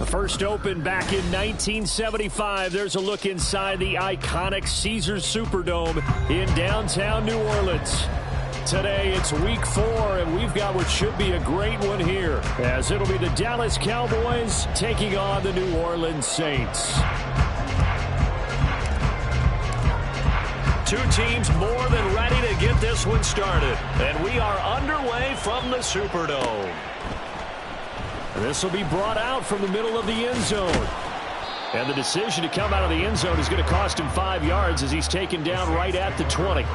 First opened back in 1975. There's a look inside the iconic Caesars Superdome in downtown New Orleans. Today, it's week 4, and we've got what should be a great one here, as it'll be the Dallas Cowboys taking on the New Orleans Saints. Two teams more than ready to get this one started, and we are underway from the Superdome. This will be brought out from the middle of the end zone. And the decision to come out of the end zone is going to cost him 5 yards as he's taken down right at the 20.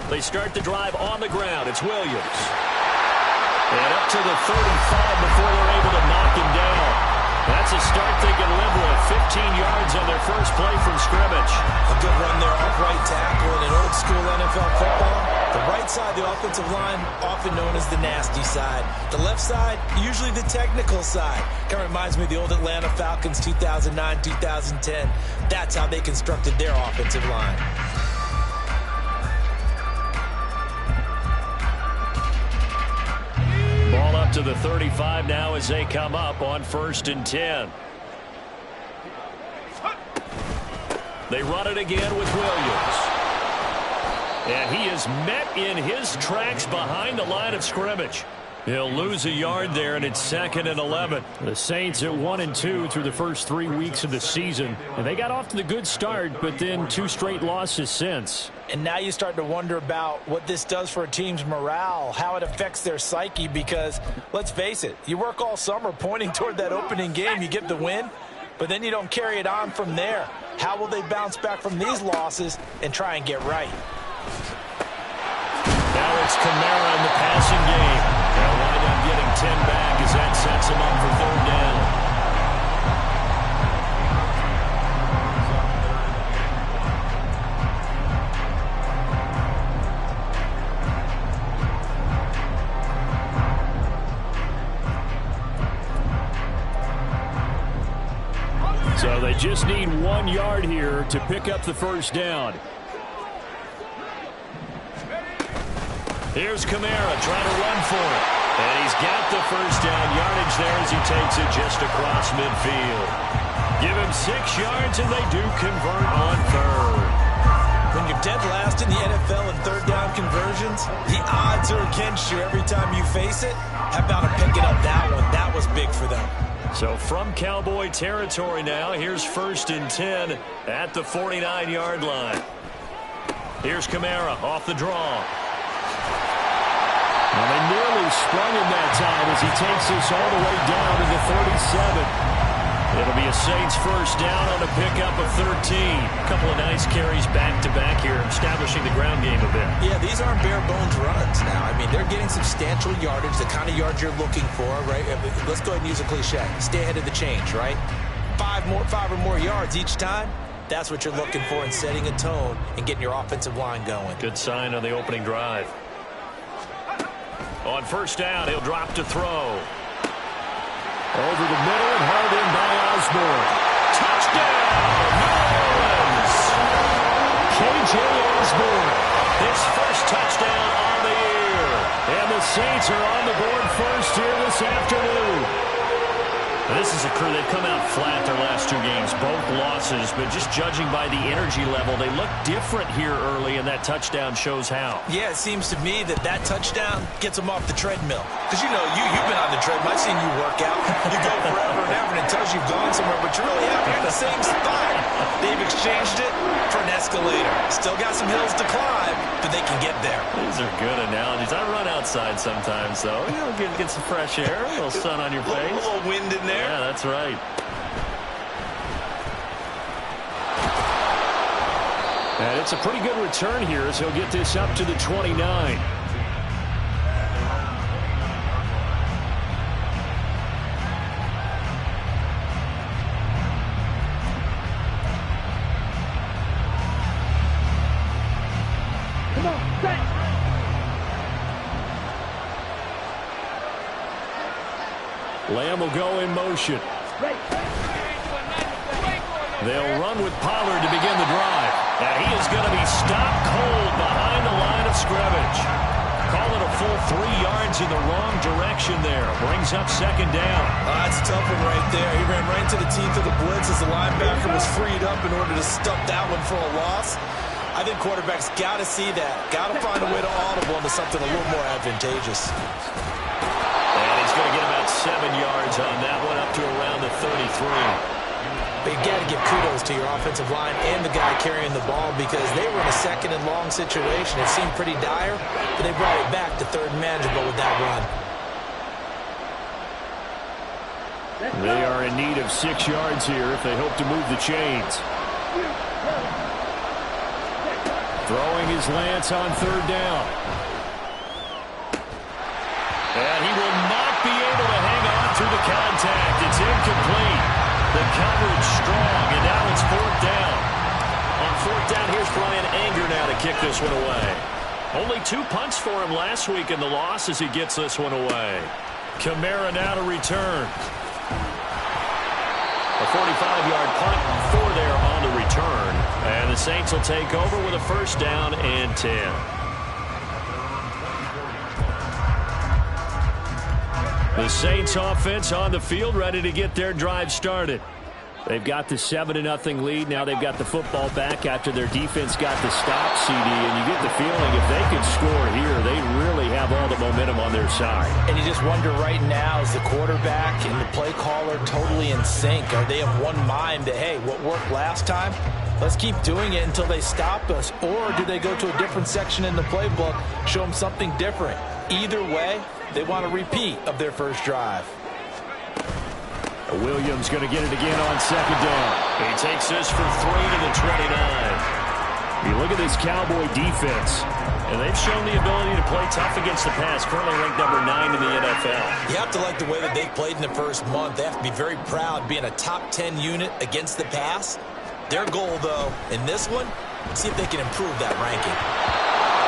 They start the drive on the ground. It's Williams. And up to the 35 before they're able to knock him down. That's a start they can live with. 15 yards on their first play from scrimmage. A good run there, upright tackle in an old school NFL football. The right side, the offensive line, often known as the nasty side. The left side, usually the technical side. Kind of reminds me of the old Atlanta Falcons 2009, 2010. That's how they constructed their offensive line. Ball up to the 35 now as they come up on 1st and 10. They run it again with Williams. And he is met in his tracks behind the line of scrimmage. He'll lose a yard there, and it's 2nd and 11. The Saints at 1-2 through the first 3 weeks of the season. And they got off to the good start, but then 2 straight losses since. And now you start to wonder about what this does for a team's morale, how it affects their psyche, because let's face it, you work all summer pointing toward that opening game, you get the win, but then you don't carry it on from there. How will they bounce back from these losses and try and get right? Now it's Kamara in the passing game. They'll wind up getting 10 back as that sets him up for 3rd down. So they just need 1 yard here to pick up the 1st down. Here's Kamara trying to run for it. And he's got the 1st down yardage there as he takes it just across midfield. Give him 6 yards and they do convert on 3rd. When you're dead last in the NFL in 3rd down conversions, the odds are against you every time you face it. How about him picking up that one? That was big for them. So from Cowboy territory now, here's 1st and 10 at the 49-yard line. Here's Kamara off the draw. Well, they nearly sprung him that time as he takes this all the way down to the 37. It'll be a Saints 1st down on a pickup of 13. A couple of nice carries back-to-back here, establishing the ground game a bit. Yeah, these aren't bare-bones runs now. I mean, they're getting substantial yardage, the kind of yards you're looking for, right? Let's go ahead and use a cliche. Stay ahead of the change, right? 5 or more yards each time. That's what you're looking for in setting a tone and getting your offensive line going. Good sign on the opening drive. On 1st down, he'll drop to throw. Over the middle and hauled in by Osborne. Touchdown, New Orleans! K.J. Osborne, his 1st touchdown on the year. And the Saints are on the board first here this afternoon. This is a crew. They've come out flat their last 2 games, both losses, but just judging by the energy level, they look different here early, and that touchdown shows how. Yeah, it seems to me that touchdown gets them off the treadmill. Because, you know, you've been on the treadmill. I've seen you work out. You go forever and ever, and it tells you've gone somewhere, but you really haven't. You're in the same spot. They've exchanged it for an escalator. Still got some hills to climb, but they can get there. These are good analogies. I run outside sometimes, though. You know, get some fresh air, a little sun on your face. A little wind in there. Yeah, that's right. And it's a pretty good return here as he'll get this up to the 29. Lamb will go in motion. They'll run with Pollard to begin the drive. And he is going to be stopped cold behind the line of scrimmage. Call it a full 3 yards in the wrong direction there. Brings up second down. That's a tough one right there. He ran right into the teeth of the blitz as the linebacker was freed up in order to stump that one for a loss. I think quarterbacks got to see that. Got to find a way to audible into something a little more advantageous. And he's going to get about 7 yards on that one, up to around the 33. But you got to give kudos to your offensive line and the guy carrying the ball because they were in a second and long situation. It seemed pretty dire, but they brought it back to third and manageable with that run. They are in need of 6 yards here if they hope to move the chains. Throwing his Lance on third down. And he will not be able to hang on through the contact. It's incomplete. The coverage strong, and now it's fourth down. On fourth down, here's Bryan Anger now to kick this one away. Only 2 punts for him last week in the loss as he gets this one away. Kamara now to return. A 45-yard punt, 4 there on the return. And the Saints will take over with a first down and 10. The Saints offense on the field ready to get their drive started. They've got the 7-0 lead. Now they've got the football back after their defense got the stop, CD. And you get the feeling if they can score here, they really have all the momentum on their side. And you just wonder right now, is the quarterback and the play caller totally in sync? Are they of one mind that, hey, what worked last time, let's keep doing it until they stop us? Or do they go to a different section in the playbook, show them something different? Either way, they want a repeat of their first drive. Williams going to get it again on second down. He takes this for 3 to the 29. You look at this Cowboy defense, and they've shown the ability to play tough against the pass. Currently ranked number 9 in the NFL. You have to like the way that they've played in the first month. They have to be very proud being a top 10 unit against the pass. Their goal, though, in this one, see if they can improve that ranking.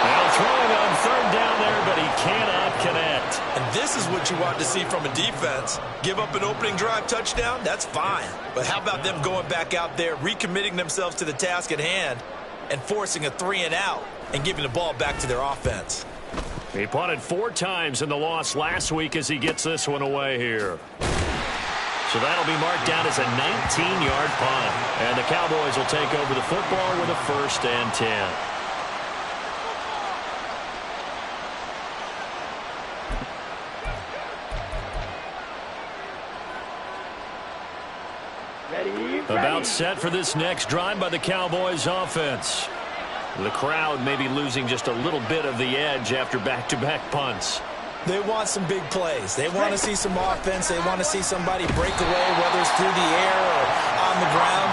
Now throwing on third down there, but he cannot connect. And this is what you want to see from a defense. Give up an opening drive touchdown, that's fine. But how about them going back out there, recommitting themselves to the task at hand, and forcing a 3-and-out and giving the ball back to their offense? He punted 4 times in the loss last week as he gets this one away here. So that'll be marked down as a 19-yard punt. And the Cowboys will take over the football with a first and 10. About set for this next drive by the Cowboys offense. The crowd may be losing just a little bit of the edge after back-to-back punts. They want some big plays. They want to see some offense. They want to see somebody break away, whether it's through the air or on the ground.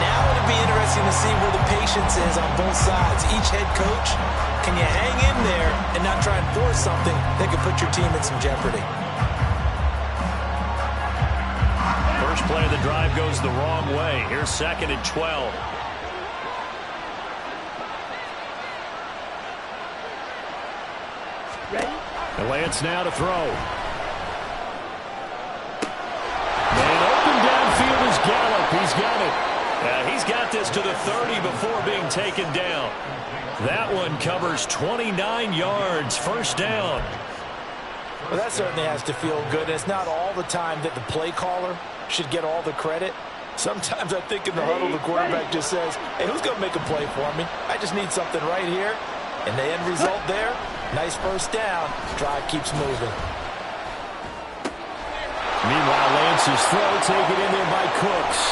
Now it'll be interesting to see where the patience is on both sides. Each head coach, can you hang in there and not try and force something that could put your team in some jeopardy? First play of the drive goes the wrong way. Here's second and 12. And Lance now to throw. And open downfield is Gallup. He's got it. He's got this to the 30 before being taken down. That one covers 29 yards. First down. Well, that certainly has to feel good. It's not all the time that the play caller should get all the credit. Sometimes I think in the huddle, the quarterback just says, hey, who's going to make a play for me? I just need something right here. And the end result there, nice first down. Drive keeps moving. Meanwhile, Lance's throw taken in there by Cooks.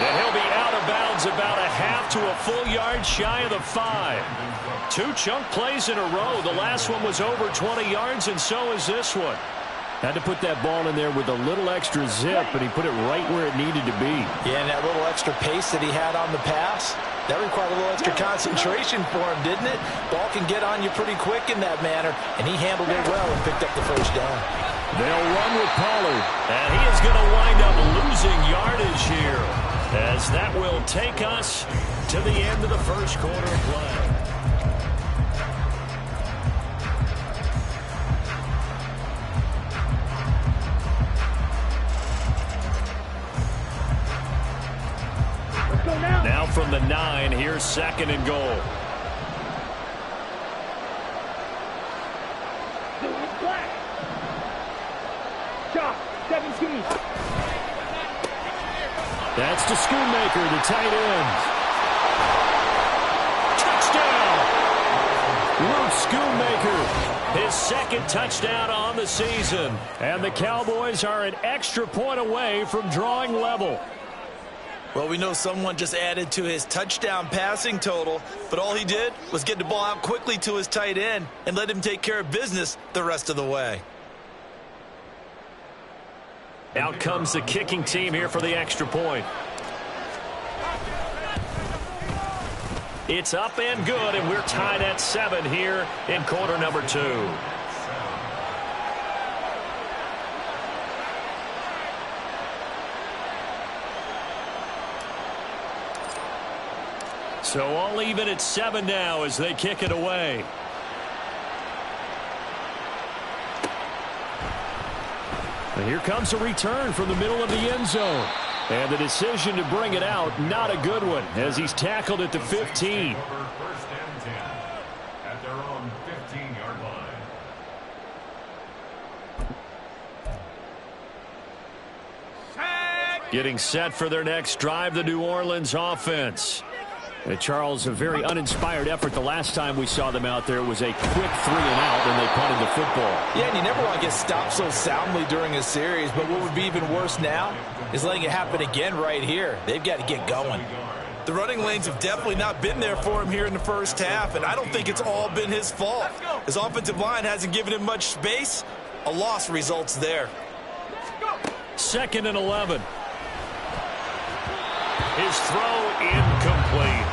And he'll be out of bounds about a half to a full yard shy of the 5. 2 chunk plays in a row. The last one was over 20 yards, and so is this one. Had to put that ball in there with a little extra zip, and he put it right where it needed to be. Yeah, and that little extra pace that he had on the pass, that required a little extra concentration for him, didn't it? Ball can get on you pretty quick in that manner, and he handled it well and picked up the first down. They'll run with Pollard, and he is going to wind up losing yardage here, as that will take us to the end of the first quarter of play. Now from the 9, here's 2nd and goal. Shot, 17. That's to Schoonmaker, the tight end. Touchdown! Luke Schoonmaker, his 2nd touchdown on the season. And the Cowboys are an extra point away from drawing level. Well, we know someone just added to his touchdown passing total, but all he did was get the ball out quickly to his tight end and let him take care of business the rest of the way. Out comes the kicking team here for the extra point. It's up and good, and we're tied at 7 here in quarter number 2. So all even at 7 now as they kick it away. And here comes a return from the middle of the end zone. And the decision to bring it out, not a good one, as he's tackled at the 15. First and 10 at their own 15-yard line. Getting set for their next drive, the New Orleans offense. And Charles, a very uninspired effort the last time we saw them out there. It was a quick 3 and out, and they punted the football. Yeah, and you never want to get stopped so soundly during a series, but what would be even worse now is letting it happen again right here. They've got to get going. The running lanes have definitely not been there for him here in the first half, and I don't think it's all been his fault. His offensive line hasn't given him much space. A loss results there. 2nd and 11. His throw incomplete.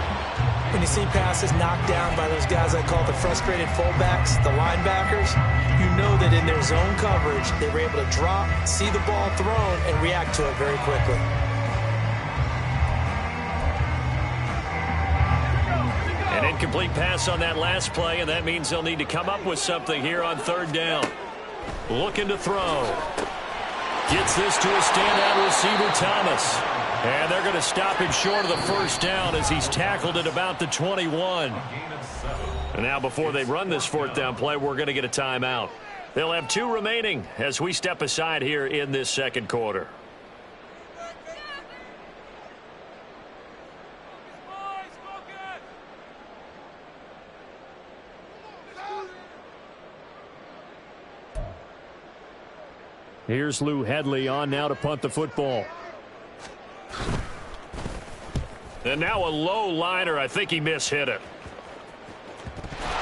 When you see passes knocked down by those guys I call the frustrated fullbacks, the linebackers, you know that in their zone coverage, they were able to drop, see the ball thrown, and react to it very quickly. An incomplete pass on that last play, and that means they'll need to come up with something here on 3rd down. Looking to throw. Gets this to a standout receiver, Thomas. And they're going to stop him short of the first down as he's tackled at about the 21. And now before they run this 4th down play, we're going to get a timeout. They'll have 2 remaining as we step aside here in this 2nd quarter. Here's Lou Hedley on now to punt the football. And now a low liner. I think he mishit it.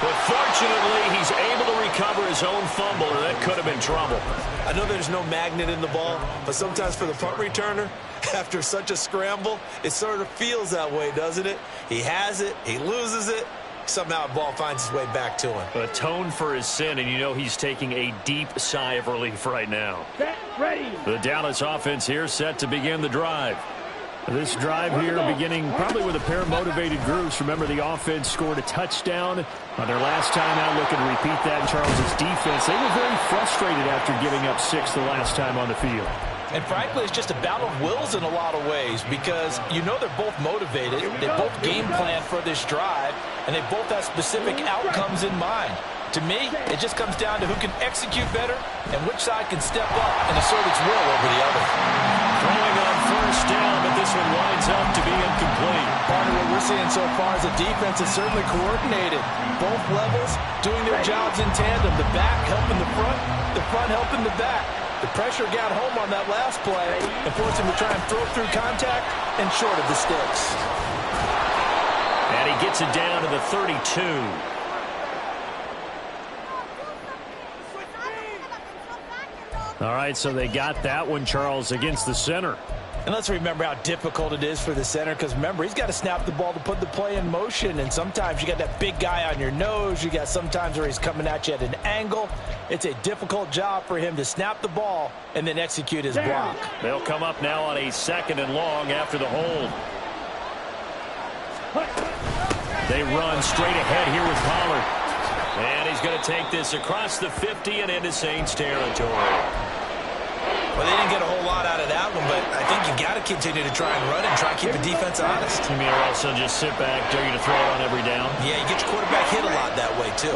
But fortunately, he's able to recover his own fumble, or that could have been trouble. I know there's no magnet in the ball, but sometimes for the punt returner, after such a scramble, it sort of feels that way, doesn't it? He has it, he loses it, somehow the ball finds its way back to him. Atone for his sin, and you know he's taking a deep sigh of relief right now. Set, ready. The Dallas offense here set to begin the drive. This drive here beginning probably with a pair of motivated groups. Remember, the offense scored a touchdown on their last time out. Looking to repeat that in Charles's defense. They were very frustrated after giving up 6 the last time on the field. And frankly, it's just a battle of wills in a lot of ways because you know they're both motivated. They both game plan for this drive, and they both have specific outcomes in mind. To me, it just comes down to who can execute better and which side can step up and assert its will over the other. Throwing on first down, but this one winds up to be incomplete. Partner, what we're seeing so far is the defense is certainly coordinated. Both levels doing their jobs in tandem. The back helping the front helping the back. The pressure got home on that last play and forced him to try and throw through contact and short of the sticks. And he gets it down to the 32. All right, so they got that one, Charles, against the center. And let's remember how difficult it is for the center because, remember, he's got to snap the ball to put the play in motion. And sometimes you got that big guy on your nose. You got sometimes where he's coming at you at an angle. It's a difficult job for him to snap the ball and then execute his block. They'll come up now on a 2nd and long after the hold. They run straight ahead here with Pollard. And he's going to take this across the 50 and into Saints territory. Well, they didn't get a whole lot out of that one, but I think you got to continue to try and run it and try and keep the defense honest. You mean, or else they'll just sit back, dare you to throw it on every down? Yeah, you get your quarterback hit a lot that way, too.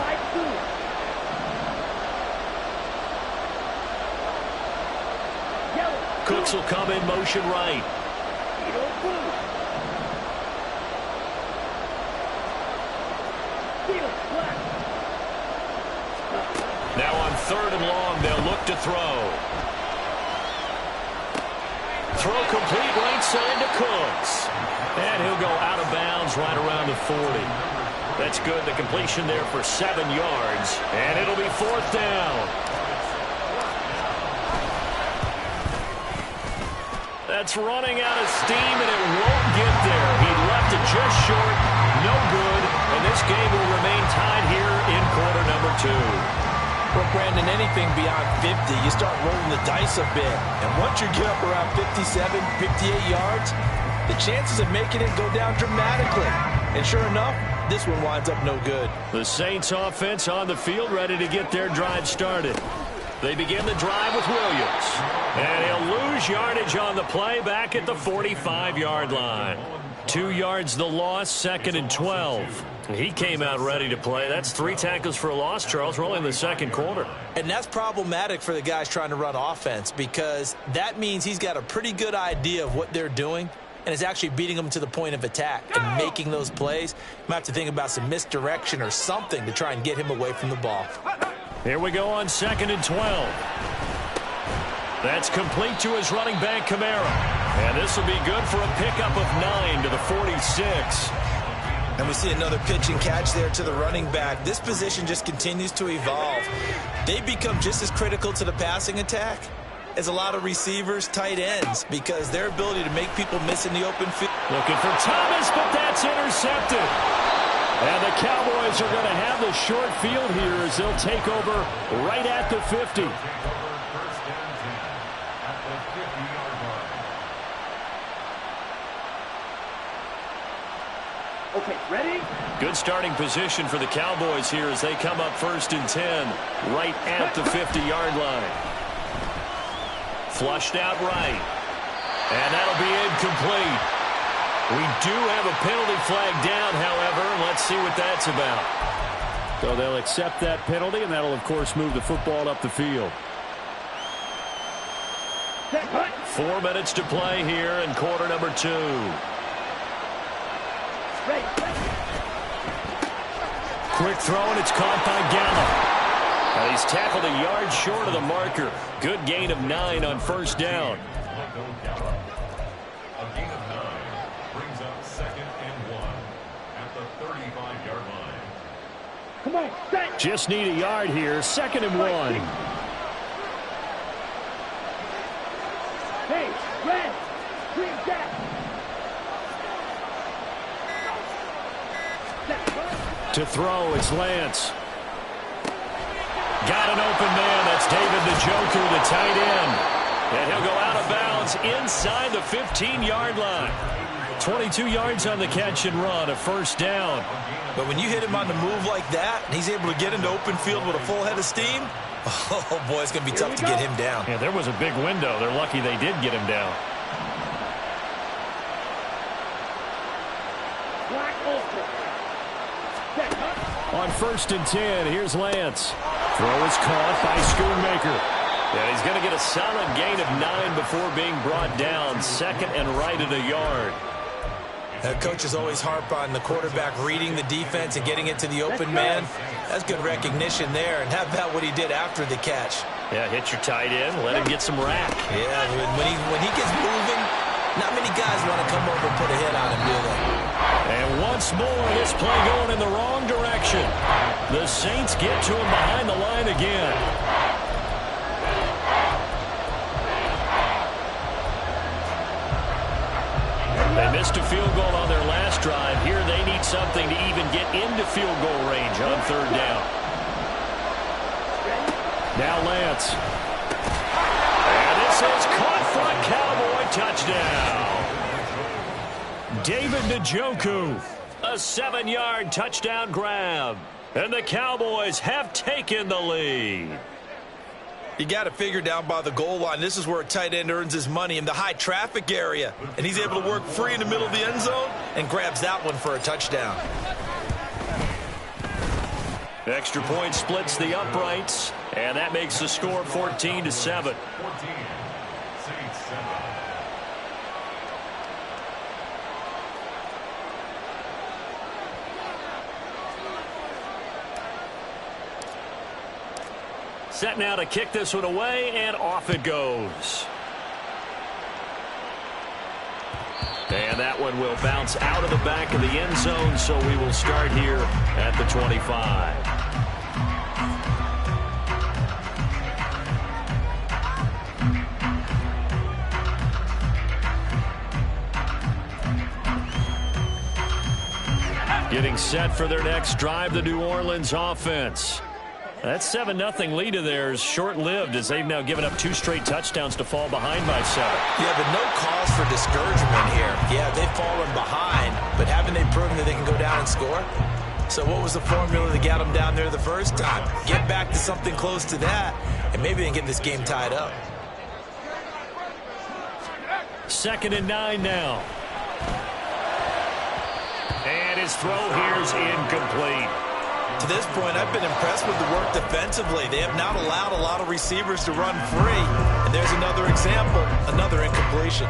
Cooks will come in motion right. Now on 3rd and long, they'll look to throw. Throw complete right side to Cooks. And he'll go out of bounds right around the 40. That's good. The completion there for 7 yards. And it'll be 4th down. That's running out of steam, and it won't get there. He left it just short. No good. And this game will remain tied here in quarter number 2. Well, Brandon, anything beyond 50, you start rolling the dice a bit. And once you get up around 57, 58 yards, the chances of making it go down dramatically. And sure enough, this one winds up no good. The Saints offense on the field, ready to get their drive started. They begin the drive with Williams. And he'll lose yardage on the play back at the 45-yard line. 2 yards the loss, 2nd and 12. He came out ready to play. That's 3 tackles for a loss, Charles. We're only in the 2nd quarter. And that's problematic for the guys trying to run offense because that means he's got a pretty good idea of what they're doing and is actually beating them to the point of attack and making those plays. You might have to think about some misdirection or something to try and get him away from the ball. Here we go on 2nd and 12. That's complete to his running back, Kamara. And this will be good for a pickup of 9 to the 46. And we see another pitch and catch there to the running back. This position just continues to evolve. They become just as critical to the passing attack as a lot of receivers, tight ends, because their ability to make people miss in the open field. Looking for Thomas, but that's intercepted. And the Cowboys are going to have the short field here as they'll take over right at the 50. Okay, ready? Good starting position for the Cowboys here as they come up 1st and 10 right at the 50-yard line. Flushed out right. And that'll be incomplete. We do have a penalty flag down, however. Let's see what that's about. So they'll accept that penalty, and that'll, of course, move the football up the field. 4 minutes to play here in quarter number 2. Quick throw, and it's caught by Gallup. He's tackled a yard short of the marker. Good gain of 9 on 1st down. A gain of 9 brings up 2nd and 1 at the 35-yard line. Come on, set. Just need a yard here. 2nd and 1. Hey, red. Green jack. To throw, it's Lance. Got an open man. That's David Njoku, the tight end. And he'll go out of bounds inside the 15-yard line. 22 yards on the catch and run, a 1st down. But when you hit him on the move like that, and he's able to get into open field with a full head of steam, oh, boy, it's going to be tough to get him down. Yeah, there was a big window. They're lucky they did get him down. On 1st and 10, here's Lance. Throw is caught by Schoonmaker. And he's going to get a solid gain of 9 before being brought down. 2nd and right at a yard. Coaches always harp on the quarterback reading the defense and getting it to the open man. That's good recognition there. And how about what he did after the catch? Yeah, hit your tight end, let him get some rack. Yeah, when he gets moving, not many guys want to come over and put a hit on him, do they? And once more, this play going in the wrong direction. The Saints get to him behind the line again. They missed a field goal on their last drive. Here they need something to even get into field goal range on 3rd down. Now Lance. And this is caught for a Cowboy touchdown. David Njoku, a 7-yard touchdown grab. And the Cowboys have taken the lead. You got to figure down by the goal line. This is where a tight end earns his money, in the high traffic area. And he's able to work free in the middle of the end zone and grabs that one for a touchdown. Extra point splits the uprights, and that makes the score 14-7. 14, Saints 7. Set now to kick this one away, and off it goes. And that one will bounce out of the back of the end zone, so we will start here at the 25. Getting set for their next drive, the New Orleans offense. That 7-0 lead of theirs short-lived as they've now given up 2 straight touchdowns to fall behind by 7. Yeah, but no cause for discouragement here. Yeah, they've fallen behind, but haven't they proven that they can go down and score? So what was the formula that got them down there the first time? Get back to something close to that, and maybe they can get this game tied up. 2nd and 9 now. And his throw here is incomplete. To this point, I've been impressed with the work defensively. They have not allowed a lot of receivers to run free. And there's another example, another incompletion.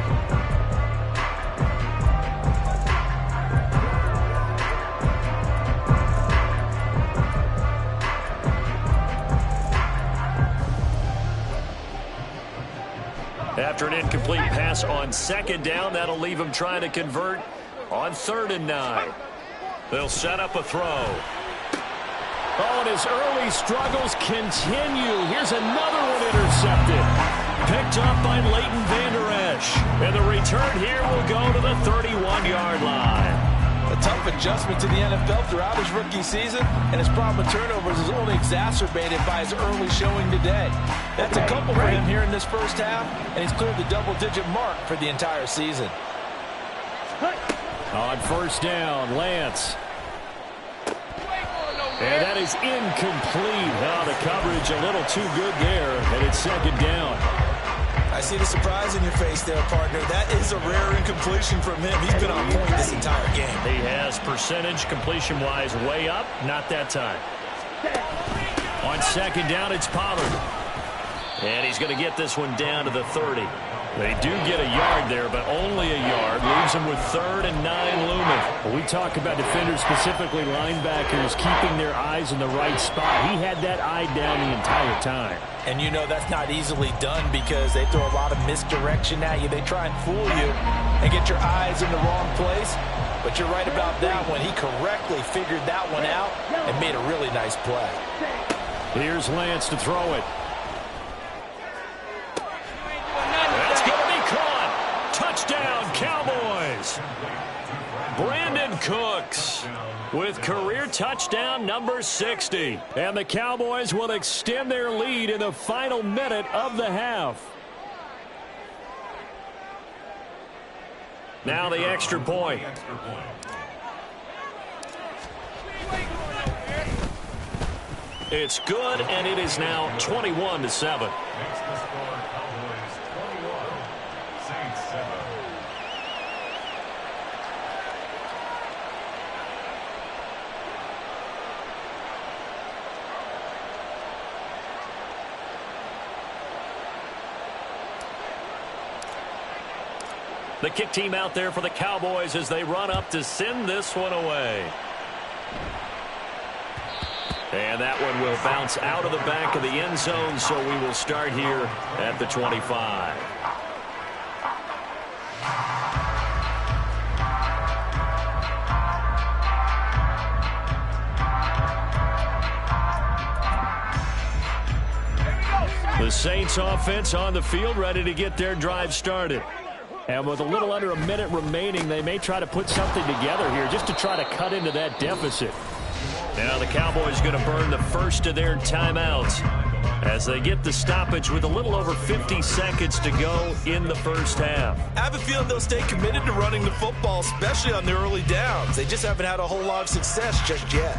After an incomplete pass on 2nd down, that'll leave him trying to convert on 3rd and 9. They'll set up a throw. Oh, and his early struggles continue. Here's another one intercepted. Picked up by Leighton Vander Esch. And the return here will go to the 31-yard line. A tough adjustment to the NFL throughout his rookie season, and his problem with turnovers is only exacerbated by his early showing today. That's a couple for him here in this first half, and he's cleared the double-digit mark for the entire season. On 1st down, Lance. And that is incomplete. Oh, the coverage a little too good there, and it's 2nd down. I see the surprise in your face there, partner. That is a rare incompletion from him. He's been on point this entire game. He has percentage completion-wise way up. Not that time. On 2nd down, it's Pollard. And he's going to get this one down to the 30. They do get a yard there, but only a yard. Leaves them with 3rd and 9 looming. When we talk about defenders, specifically linebackers, keeping their eyes in the right spot, he had that eye down the entire time. And you know that's not easily done because they throw a lot of misdirection at you. They try and fool you and get your eyes in the wrong place. But you're right about that one. He correctly figured that one out and made a really nice play. Here's Lance to throw it. That's going to be caught. Touchdown, Cowboys. Brandon Cooks with career touchdown number 60. And the Cowboys will extend their lead in the final minute of the half. Now the extra point. It's good, and it is now 21-7. The kick team out there for the Cowboys as they run up to send this one away. And that one will bounce out of the back of the end zone, so we will start here at the 25. The Saints offense on the field, ready to get their drive started. And with a little under a minute remaining, they may try to put something together here just to try to cut into that deficit. Now the Cowboys going to burn the first of their timeouts as they get the stoppage with a little over 50 seconds to go in the first half. I have a feeling they'll stay committed to running the football, especially on the early downs. They just haven't had a whole lot of success just yet.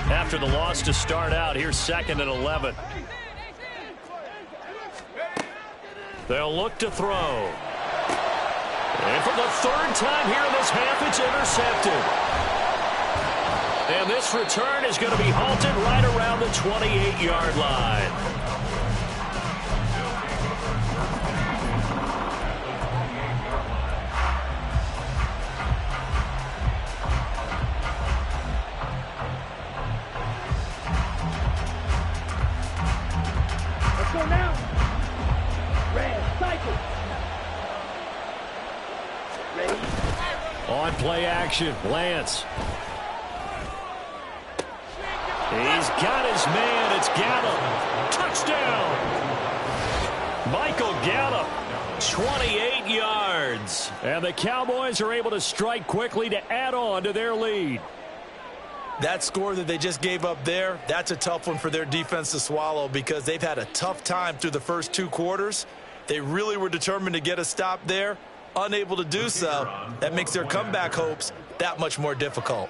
After the loss to start out, here's 2nd and 11. They'll look to throw. And for the 3rd time here in this half, it's intercepted. And this return is going to be halted right around the 28-yard line. Let's go now. Red, cycle. Ready? On play action, Lance. He's got his man. It's Gallup. Touchdown. Michael Gallup, 28 yards. And the Cowboys are able to strike quickly to add on to their lead. That score that they just gave up there, that's a tough one for their defense to swallow because they've had a tough time through the first 2 quarters. They really were determined to get a stop there, unable to do so. That makes their comeback hopes that much more difficult.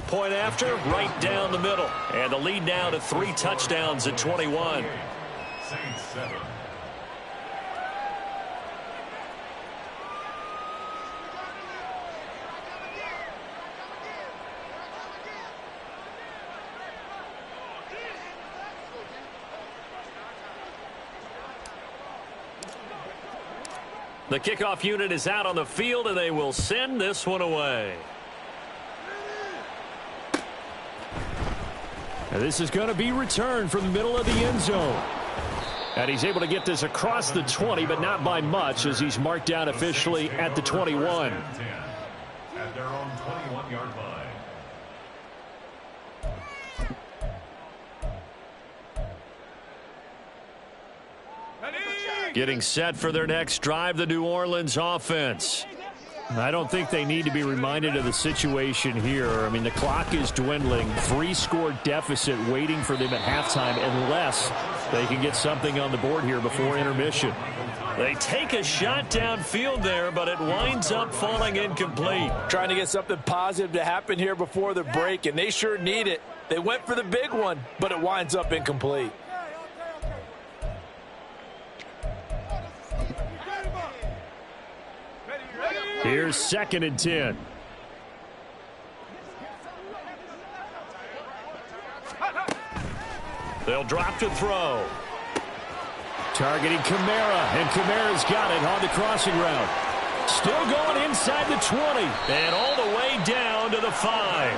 Point after, right down the middle. And the lead now to 3 touchdowns at 21. Saints 7. The kickoff unit is out on the field, and they will send this one away. And this is going to be returned from the middle of the end zone. And he's able to get this across the 20, but not by much, as he's marked down officially at the 21. At their own 21-yard line. Getting set for their next drive, the New Orleans offense. I don't think they need to be reminded of the situation here. I mean, the clock is dwindling. 3-score deficit waiting for them at halftime unless they can get something on the board here before intermission. They take a shot downfield there, but it winds up falling incomplete. Trying to get something positive to happen here before the break, and they sure need it. They went for the big one, but it winds up incomplete. Here's 2nd and 10. They'll drop to throw. Targeting Kamara, and Kamara's got it on the crossing route. Still going inside the 20, and all the way down to the 5.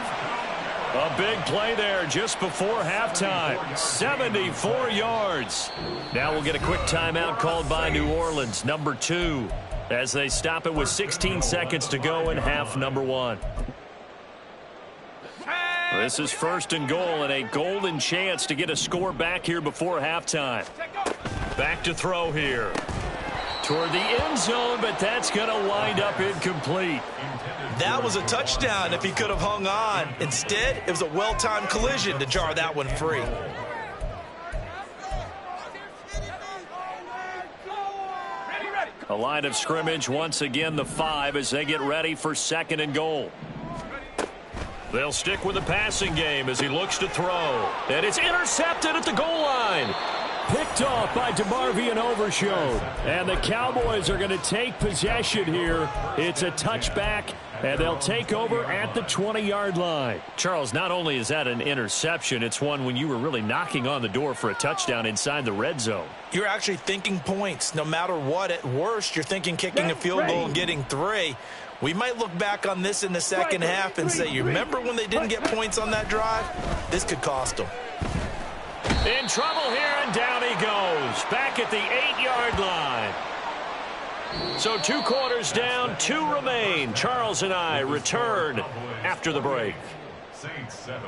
A big play there just before halftime. 74 yards. Now we'll get a quick timeout called by New Orleans, number 2. As they stop it with 16 seconds to go in half number 1. This is 1st and goal, and a golden chance to get a score back here before halftime. Back to throw here. Toward the end zone, but that's going to wind up incomplete. That was a touchdown if he could have hung on. Instead, it was a well-timed collision to jar that one free. A line of scrimmage, once again the 5 as they get ready for 2nd and goal. They'll stick with the passing game as he looks to throw. And it's intercepted at the goal line. Picked off by DeMarvion Overshown. And the Cowboys are going to take possession here. It's a touchback, and they'll take over at the 20-yard line. Charles, not only is that an interception, it's one when you were really knocking on the door for a touchdown inside the red zone. You're actually thinking points no matter what. At worst, you're thinking kicking a field goal and getting 3. We might look back on this in the second half and say, you remember when they didn't get points on that drive? This could cost them. In trouble here, and down he goes. Back at the 8-yard line. So 2 quarters down, 2 remain. Charles and I return after the break. Saints 7.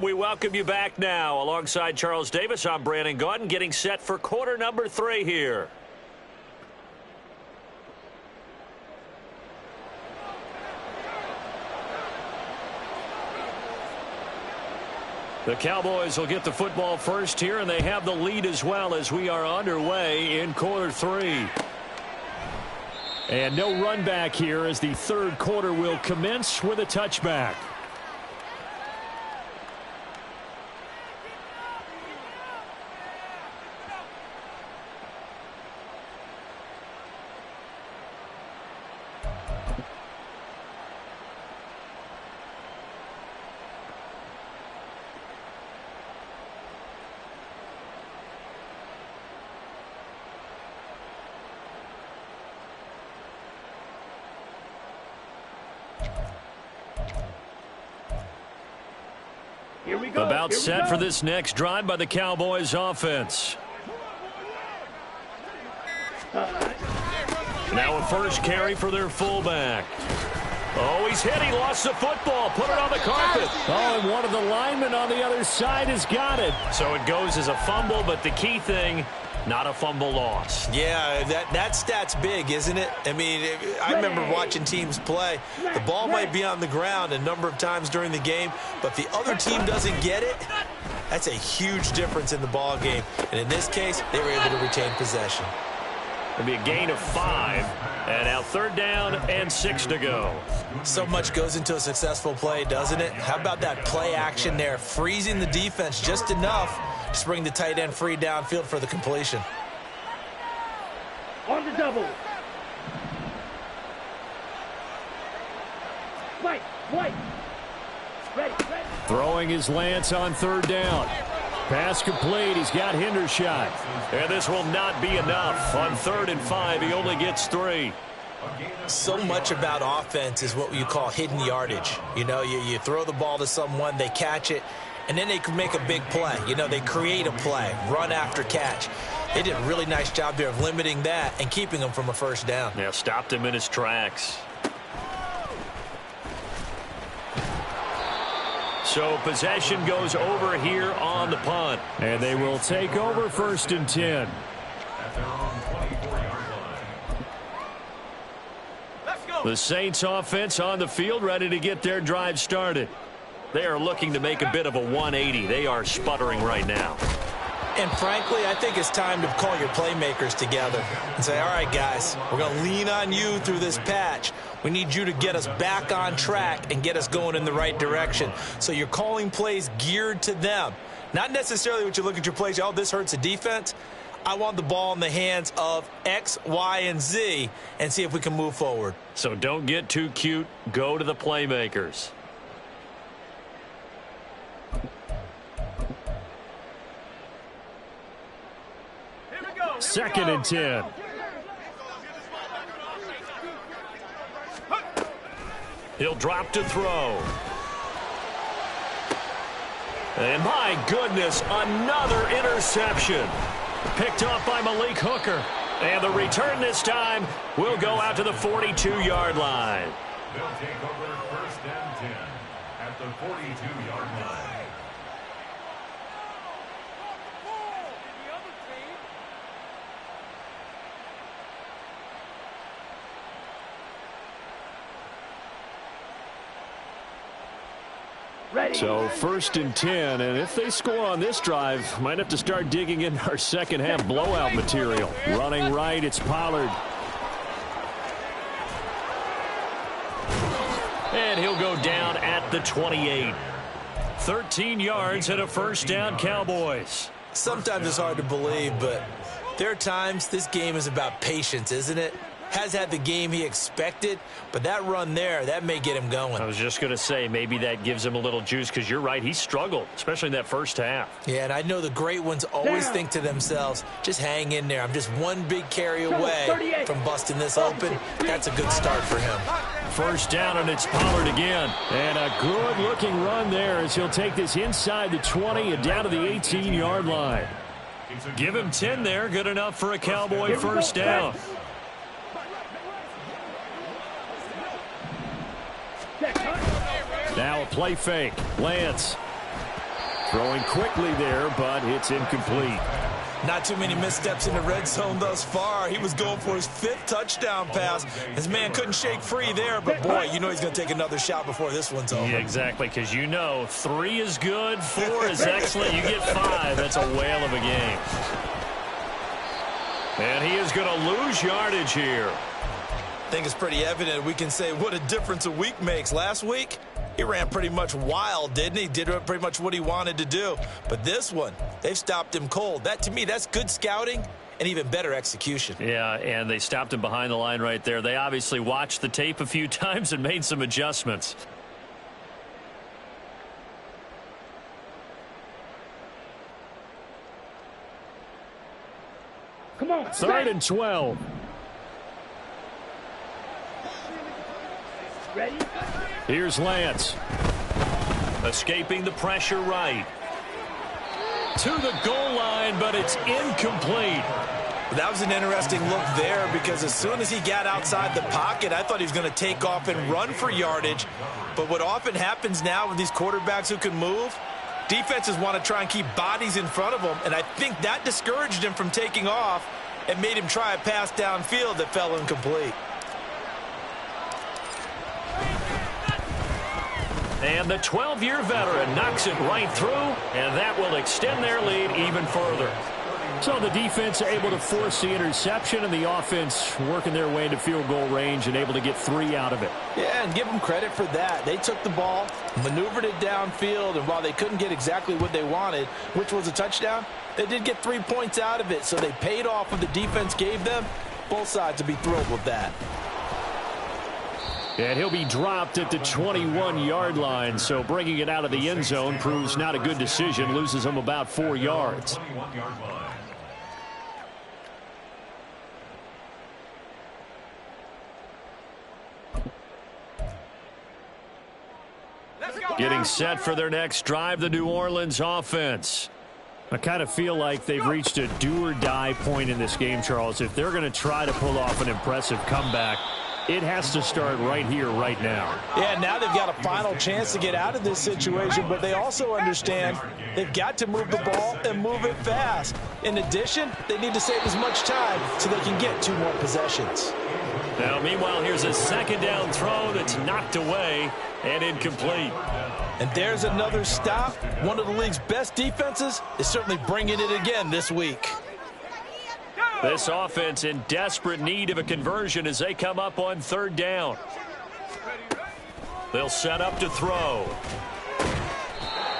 And we welcome you back now. Alongside Charles Davis, I'm Brandon Gaudin, getting set for quarter number 3 here. The Cowboys will get the football first here, and they have the lead as well as we are underway in quarter 3. And no run back here as the third quarter will commence with a touchback. About set for this next drive by the Cowboys offense. Now a first carry for their fullback. Oh, he's hit. He lost the football. Put it on the carpet. Oh, and one of the linemen on the other side has got it. So it goes as a fumble, but the key thing, not a fumble loss. Yeah, that stat's big, isn't it? I mean, I remember watching teams play. The ball might be on the ground a number of times during the game, but if the other team doesn't get it, that's a huge difference in the ball game. And in this case, they were able to retain possession. It'll be a gain of 5. And now 3rd down and 6 to go. So much goes into a successful play, doesn't it? How about that play action there? Freezing the defense just enough to bring the tight end free downfield for the completion. On the double. White. Ready. Throwing is Lance on 3rd down. Pass complete. He's got Hendershot. And this will not be enough. On 3rd and 5, he only gets 3. So much about offense is what you call hidden yardage. You know, you throw the ball to someone, they catch it, and then they can make a big play. You know, they create a play, run after catch. They did a really nice job there of limiting that and keeping him from a first down. Yeah, stopped him in his tracks. So possession goes over here on the punt. And they will take over 1st and 10. At their own 24-yard line. The Saints offense on the field, ready to get their drive started. They are looking to make a bit of a 180. They are sputtering right now. And frankly, I think it's time to call your playmakers together and say, all right, guys, we're going to lean on you through this patch. We need you to get us back on track and get us going in the right direction. So you're calling plays geared to them. Not necessarily what you look at your plays, oh, this hurts the defense. I want the ball in the hands of X, Y, and Z and see if we can move forward. So don't get too cute. Go to the playmakers. Second and 10. He'll drop to throw. And my goodness, another interception. Picked off by Malik Hooker. And the return this time will go out to the 42-yard line. They'll take over 1st and 10 at the 42-yard line. Ready. So 1st and 10, and if they score on this drive, might have to start digging in our second half blowout material. Running right, it's Pollard. And he'll go down at the 28. 13 yards and a first down, Cowboys. Sometimes it's hard to believe, but there are times this game is about patience, isn't it? Has had the game he expected, but that run there, that may get him going. I was just going to say, maybe that gives him a little juice, because you're right, he struggled, especially in that first half. Yeah, and I know the great ones always think to themselves, just hang in there. I'm just one big carry away from busting this open. That's a good start for him. First down, and it's Pollard again. And a good-looking run there as he'll take this inside the 20 and down to the 18-yard line. Give him 10 there, good enough for a Cowboy first down. Now a play fake. Lance. Throwing quickly there, but it's incomplete. Not too many missteps in the red zone thus far. He was going for his 5th touchdown pass. His man couldn't shake free there, but boy, you know he's going to take another shot before this one's over. Yeah, exactly, because you know 3 is good, 4 is excellent. You get 5, that's a whale of a game. And he is going to lose yardage here. I think it's pretty evident. We can say what a difference a week makes. Last week, he ran pretty much wild, didn't he? Did pretty much what he wanted to do. But this one, they've stopped him cold. That, to me, that's good scouting and even better execution. Yeah, and they stopped him behind the line right there. They obviously watched the tape a few times and made some adjustments. Come on. 3rd and 12. Ready? Here's Lance. Escaping the pressure right. To the goal line, but it's incomplete. That was an interesting look there because as soon as he got outside the pocket, I thought he was going to take off and run for yardage. But what often happens now with these quarterbacks who can move, defenses want to try and keep bodies in front of them, and I think that discouraged him from taking off and made him try a pass downfield that fell incomplete. And the 12-year veteran knocks it right through, and that will extend their lead even further. So the defense able to force the interception, and the offense working their way into field goal range and able to get 3 out of it. Yeah, and give them credit for that. They took the ball, maneuvered it downfield, and while they couldn't get exactly what they wanted, which was a touchdown, they did get 3 points out of it, so they paid off what the defense gave them. Both sides would be thrilled with that. And he'll be dropped at the 21-yard line, so bringing it out of the end zone proves not a good decision, loses him about 4 yards. Getting set for their next drive, the New Orleans offense. I kind of feel like they've reached a do-or-die point in this game, Charles. If they're going to try to pull off an impressive comeback, it has to start right here, right now. Yeah, now they've got a final chance to get out of this situation, but they also understand they've got to move the ball and move it fast. In addition, they need to save as much time so they can get 2 more possessions. Now, meanwhile, here's a second down throw that's knocked away and incomplete. And there's another stop. One of the league's best defenses is certainly bringing it again this week. This offense in desperate need of a conversion as they come up on 3rd down. They'll set up to throw.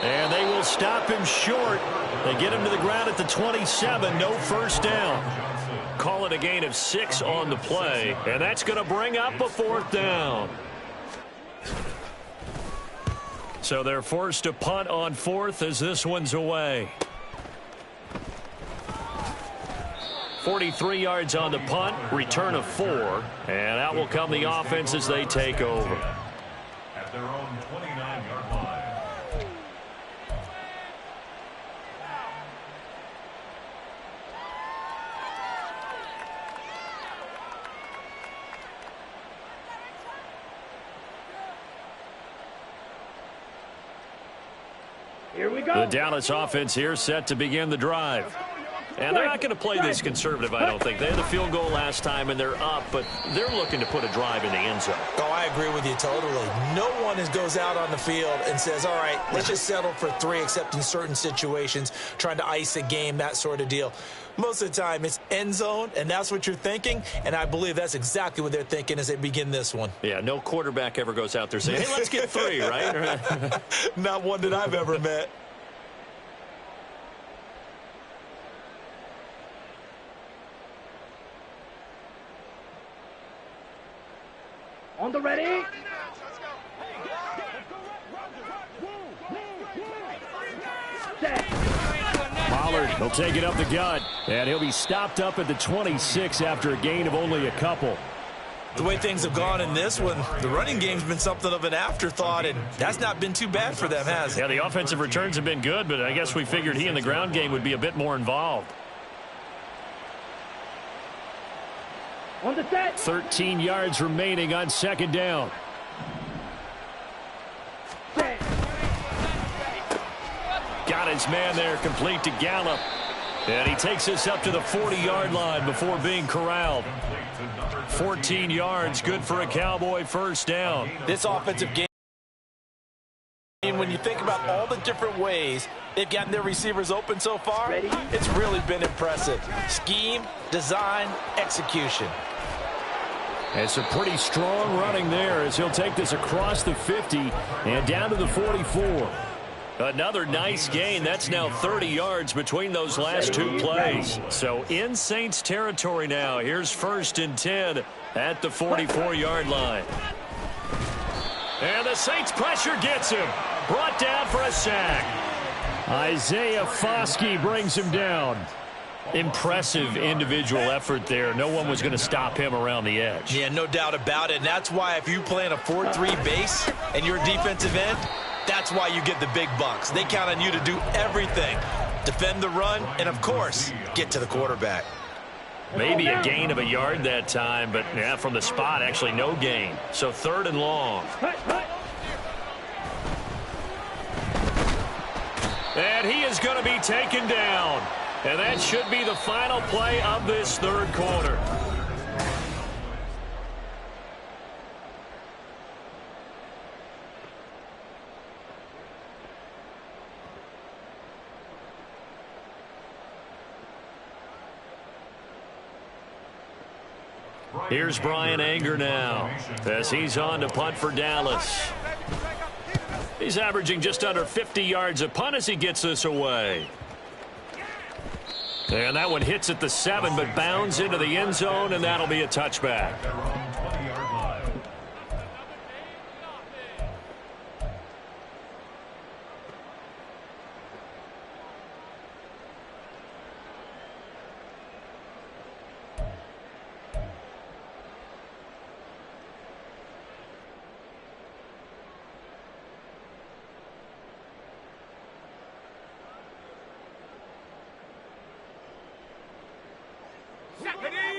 And they will stop him short. They get him to the ground at the 27. No first down. Call it a gain of 6 on the play. And that's going to bring up a 4th down. So they're forced to punt on 4th as this one's away. 43 yards on the punt, return of 4, and out will come the offense as they take over. At their own 29-yard line. Here we go. The Dallas offense here set to begin the drive. And they're not going to play this conservative, I don't think. They had the field goal last time, and they're up, but they're looking to put a drive in the end zone. Oh, I agree with you totally. No one goes out on the field and says, all right, let's just settle for 3, except in certain situations, trying to ice a game, that sort of deal. Most of the time, it's end zone, and that's what you're thinking, and I believe that's exactly what they're thinking as they begin this one. Yeah, no quarterback ever goes out there saying, hey, let's get 3, right? Not one that I've ever met. On the ready. Pollard will take it up the gut, and he'll be stopped up at the 26 after a gain of only a couple. The way things have gone in this one, the running game's been something of an afterthought, and that's not been too bad for them, has it? Yeah, the offensive returns have been good, but I guess we figured he in the ground game would be a bit more involved. On the set. 13 yards remaining on 2nd down. Got his man there, complete to Gallup. And he takes us up to the 40-yard line before being corralled. 14 yards, good for a Cowboy first down. This offensive game, when you think about all the different ways they've gotten their receivers open so far, it's really been impressive. Scheme, design, execution. It's a pretty strong running there as he'll take this across the 50 and down to the 44. Another nice gain. That's now 30 yards between those last two plays. So in Saints territory now. Here's 1st and 10 at the 44-yard line. And the Saints pressure gets him. Brought down for a sack. Isaiah Foskey brings him down. Impressive individual effort there. No one was going to stop him around the edge. Yeah, no doubt about it. And that's why if you play in a 4-3 base and you're a defensive end, that's why you get the big bucks. They count on you to do everything. Defend the run and, of course, get to the quarterback. Maybe a gain of a yard that time, but yeah, from the spot, actually no gain. So 3rd and long. And he is going to be taken down. And that should be the final play of this 3rd quarter. Here's Brian Anger now as he's on to punt for Dallas. He's averaging just under 50 yards a punt as he gets this away. And that one hits at the 7, but bounds into the end zone, and that'll be a touchback.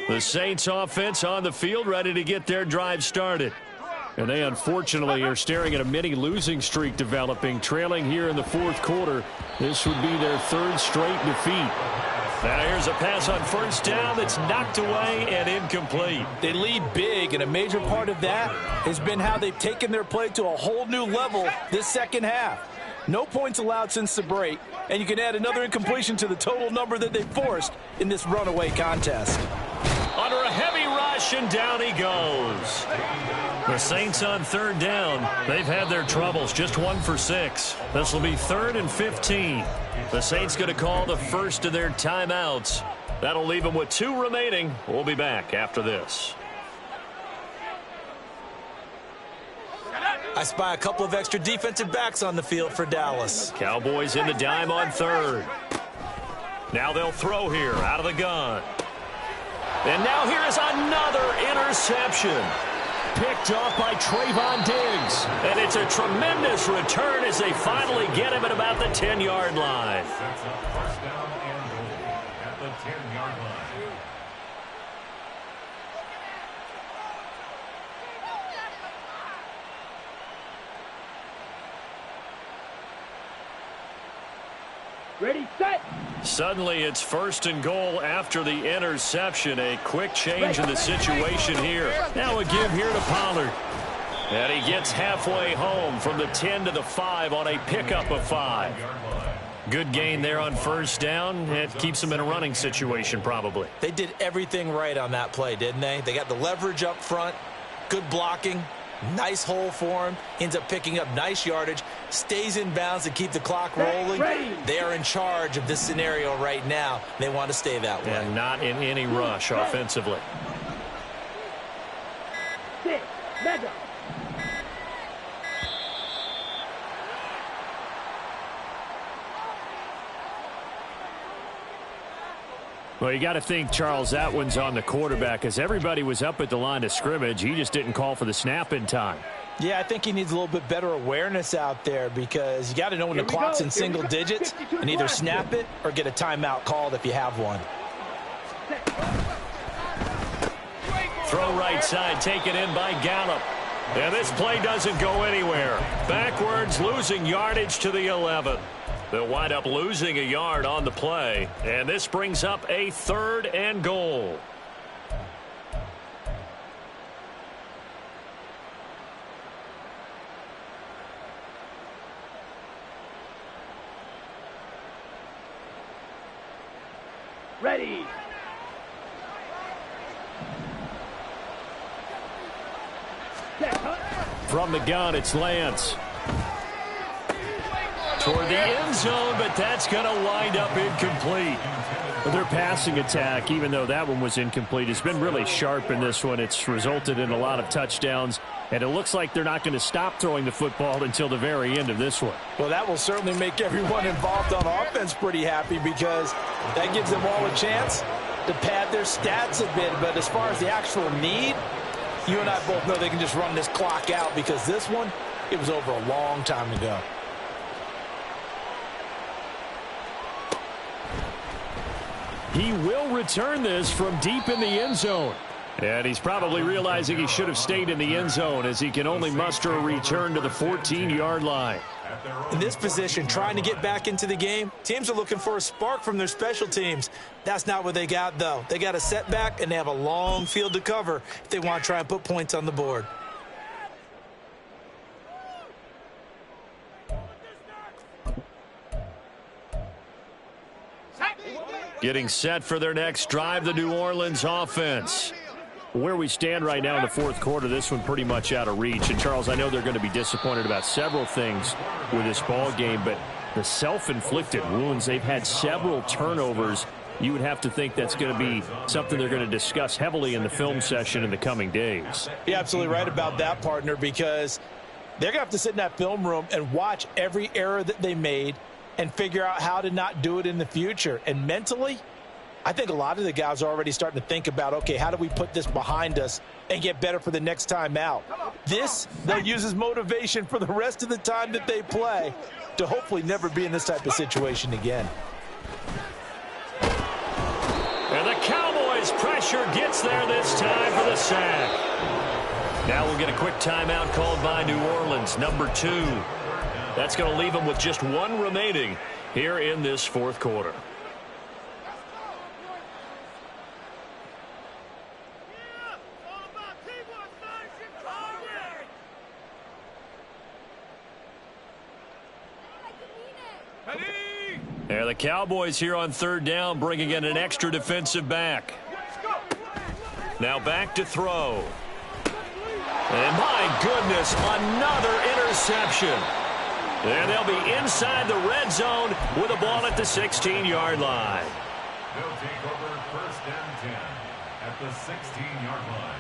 The Saints offense on the field, ready to get their drive started. And they unfortunately are staring at a mini losing streak developing, trailing here in the 4th quarter. This would be their 3rd straight defeat. Now here's a pass on 1st down that's knocked away and incomplete. They lead big, and a major part of that has been how they've taken their play to a whole new level this 2nd half. No points allowed since the break, and you can add another incompletion to the total number that they forced in this runaway contest. Under a heavy rush, and down he goes. The Saints on 3rd down. They've had their troubles, just 1 for 6. This will be 3rd and 15. The Saints going to call the first of their timeouts. That'll leave them with 2 remaining. We'll be back after this. I spy a couple of extra defensive backs on the field for Dallas. Cowboys in the dime on 3rd. Now they'll throw here out of the gun. And now here is another interception. Picked off by Trayvon Diggs. And it's a tremendous return as they finally get him at about the 10-yard line. Sets up 1st down and goal at the 10-yard line. Ready, set. Suddenly it's 1st and goal after the interception. A quick change in the situation here. Now a give here to Pollard. And he gets halfway home from the 10 to the 5 on a pickup of 5. Good gain there on 1st down. It keeps him in a running situation probably. They did everything right on that play, didn't they? They got the leverage up front, good blocking, nice hole for him, ends up picking up nice yardage, stays in bounds to keep the clock rolling. They are in charge of this scenario right now. They want to stay that way. And not in any rush offensively. Six, mega. Well, you got to think, Charles, that one's on the quarterback as everybody was up at the line of scrimmage. He just didn't call for the snap in time. Yeah, I think he needs a little bit better awareness out there because you got to know when the clock's in single digits and either snap it or get a timeout called if you have one. Throw right side, taken in by Gallup. And this play doesn't go anywhere. Backwards, losing yardage to the 11. They'll wind up losing a yard on the play, and this brings up a 3rd and goal. Ready. From the gun, it's Lance. Toward the end zone, but that's going to wind up incomplete. Their passing attack, even though that one was incomplete, has been really sharp in this one. It's resulted in a lot of touchdowns, and it looks like they're not going to stop throwing the football until the very end of this one. Well, that will certainly make everyone involved on offense pretty happy because that gives them all a chance to pad their stats a bit. But as far as the actual need, you and I both know they can just run this clock out because this one, it was over a long time ago. He will return this from deep in the end zone. And he's probably realizing he should have stayed in the end zone as he can only muster a return to the 14-yard line. In this position, trying to get back into the game, teams are looking for a spark from their special teams. That's not what they got, though. They got a setback, and they have a long field to cover if they want to try and put points on the board. Getting set for their next drive, the New Orleans offense. Where we stand right now in the fourth quarter, this one pretty much out of reach. And, Charles, I know they're going to be disappointed about several things with this ball game, but the self-inflicted wounds, they've had several turnovers. You would have to think that's going to be something they're going to discuss heavily in the film session in the coming days. You're absolutely right about that, partner, because they're going to have to sit in that film room and watch every error that they made and figure out how to not do it in the future. And mentally, I think a lot of the guys are already starting to think about, okay, how do we put this behind us and get better for the next time out? This, they'll use as motivation for the rest of the time that they play to hopefully never be in this type of situation again. And the Cowboys' pressure gets there this time for the sack. Now we'll get a quick timeout called by New Orleans, number 2. That's going to leave them with just 1 remaining here in this fourth quarter. There the Cowboys here on 3rd down, bringing in an extra defensive back. Now back to throw. And my goodness, another interception. And they'll be inside the red zone with a ball at the 16-yard line. They'll take over 1st and 10 at the 16-yard line.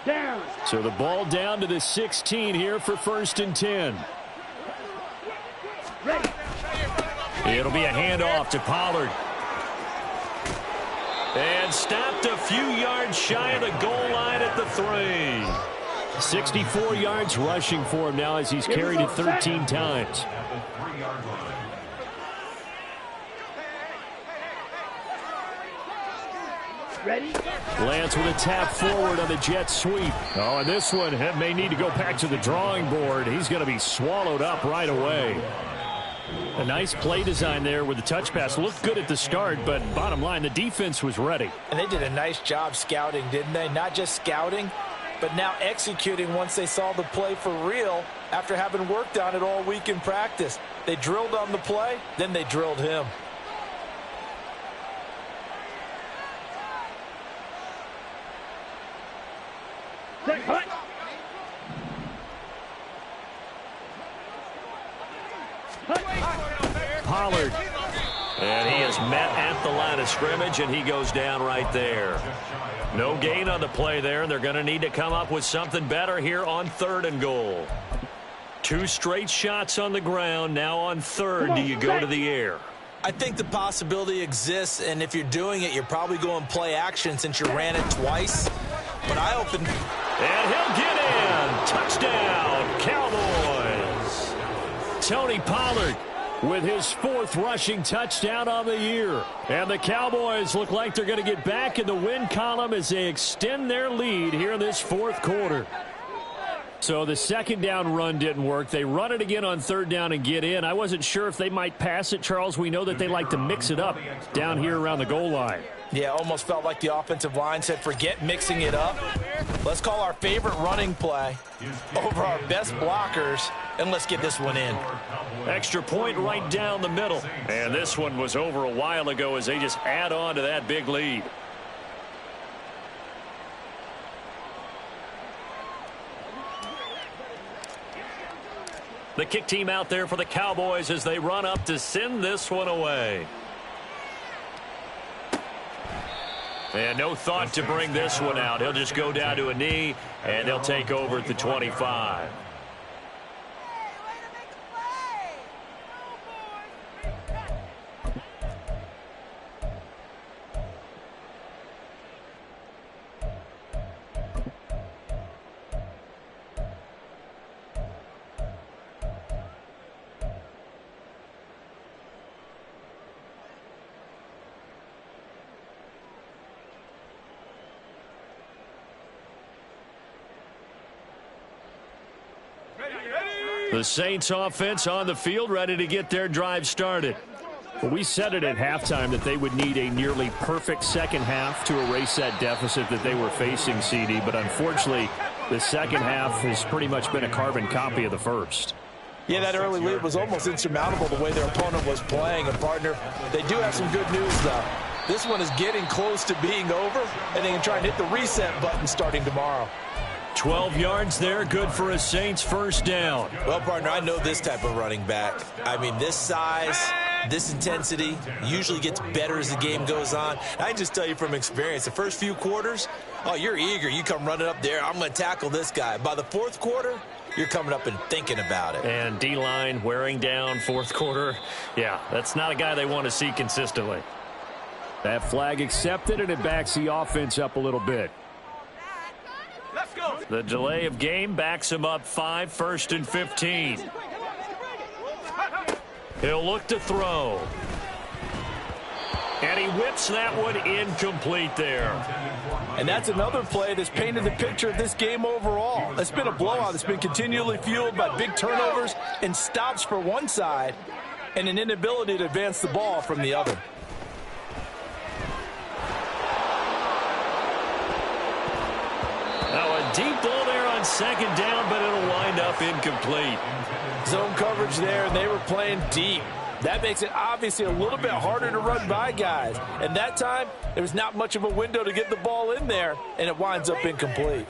Down. So the ball down to the 16 here for 1st and 10. Ready. It'll be a handoff to Pollard. And stopped a few yards shy of the goal line at the 3. 64 yards rushing for him now as he's carried it 13 times. At the 3-yard line. Ready. Lance with a tap forward on the jet sweep. Oh, and this one may need to go back to the drawing board. He's going to be swallowed up right away. A nice play design there with the touch pass. Looked good at the start, but bottom line, the defense was ready. And they did a nice job scouting, didn't they? Not just scouting, but now executing once they saw the play for real after having worked on it all week in practice. They drilled on the play, then they drilled him. Pollard. And he is met at the line of scrimmage, and he goes down right there. No gain on the play there, and they're going to need to come up with something better here on 3rd and goal. 2 straight shots on the ground. Now on 3rd, do you go to the air? I think the possibility exists, and if you're doing it, you're probably going play action since you ran it twice. But I open. And he'll get in. Touchdown, Cowboys. Tony Pollard with his 4th rushing touchdown on the year. And the Cowboys look like they're going to get back in the win column as they extend their lead here in this 4th quarter. So the 2nd down run didn't work. They run it again on 3rd down and get in. I wasn't sure if they might pass it, Charles. We know that they like to mix it up down here around the goal line. Yeah, almost felt like the offensive line said, forget mixing it up. Let's call our favorite running play over our best blockers, and let's get this one in. Extra point right down the middle. And this one was over a while ago as they just add on to that big lead. The kick team out there for the Cowboys as they run up to send this one away. And no thought to bring this one out. He'll just go down to a knee, and they'll take over at the 25. The Saints offense on the field, ready to get their drive started. Well, we said it at halftime that they would need a nearly perfect second half to erase that deficit that they were facing, CD. But unfortunately, the second half has pretty much been a carbon copy of the first. Yeah, that early lead was almost insurmountable the way their opponent was playing. And, partner, they do have some good news, though. This one is getting close to being over, and they can try and hit the reset button starting tomorrow. 12 yards there, good for a Saints first down. Well, partner, I know this type of running back. I mean, this size, this intensity usually gets better as the game goes on. I can just tell you from experience, the first few quarters, oh, you're eager. You come running up there, I'm going to tackle this guy. By the 4th quarter, you're coming up and thinking about it. And D-line wearing down 4th quarter. Yeah, that's not a guy they want to see consistently. That flag accepted, and it backs the offense up a little bit. Let's go. The delay of game backs him up 5, 1st and 15. He'll look to throw. And he whips that one incomplete there. And that's another play that's painted the picture of this game overall. It's been a blowout. It's been continually fueled by big turnovers and stops for one side and an inability to advance the ball from the other. Now a deep ball there on 2nd down, but it'll wind up incomplete. Zone coverage there, and they were playing deep. That makes it obviously a little bit harder to run by guys. And that time, there was not much of a window to get the ball in there, and it winds up incomplete.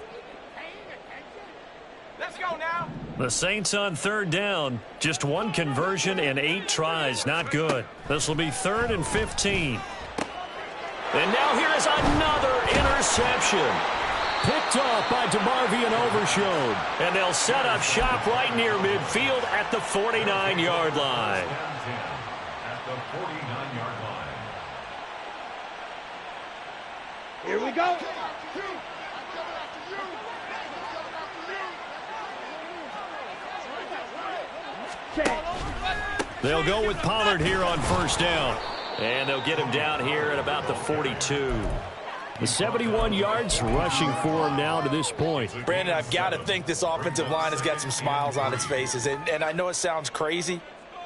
Let's go now. The Saints on 3rd down. Just 1 conversion and 8 tries. Not good. This will be 3rd and 15. And now here is another interception. Picked off by DeMarvion Overshown. And they'll set up shop right near midfield at the 49-yard line. At the 49-yard line. Here we go. They'll go with Pollard here on 1st down. And they'll get him down here at about the 42. The 71 yards rushing for him now to this point. Brandon, I've got to think this offensive line has got some smiles on its faces. And I know it sounds crazy,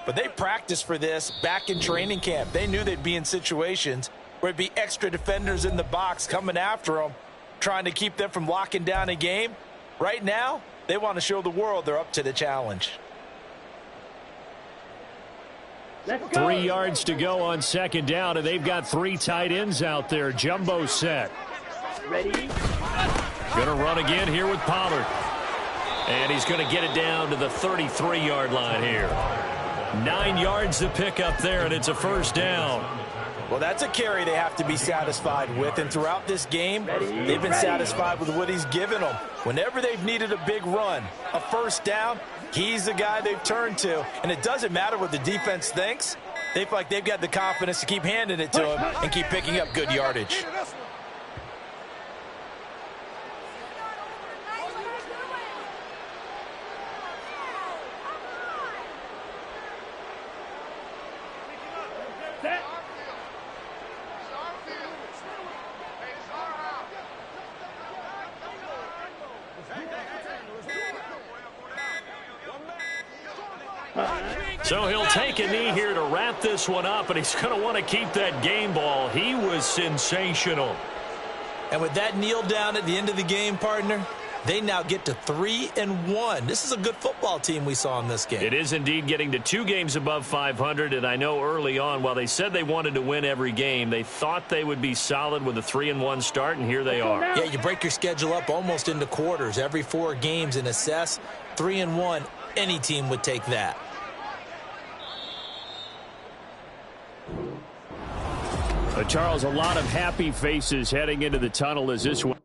but they practiced for this back in training camp. They knew they'd be in situations where it'd be extra defenders in the box coming after them, trying to keep them from locking down a game. Right now, they want to show the world they're up to the challenge. 3 yards to go on 2nd down, and they've got 3 tight ends out there. Jumbo set. Ready? Going to run again here with Pollard. And he's going to get it down to the 33-yard line here. 9 yards to pick up there, and it's a 1st down. Well, that's a carry they have to be satisfied with. And throughout this game, they've been satisfied with what he's given them. Whenever they've needed a big run, a 1st down, he's the guy they've turned to. And it doesn't matter what the defense thinks. They feel like they've got the confidence to keep handing it to him and keep picking up good yardage. Set. So he'll take a knee here to wrap this one up, and he's going to want to keep that game ball. He was sensational. And with that kneel down at the end of the game, partner, they now get to 3-1. This is a good football team we saw in this game. It is indeed getting to 2 games above 500, and I know early on, while they said they wanted to win every game, they thought they would be solid with a 3-1 start, and here they are. Yeah, you break your schedule up almost into quarters, every 4 games, and assess 3-1. Any team would take that. Charles, a lot of happy faces heading into the tunnel as this one.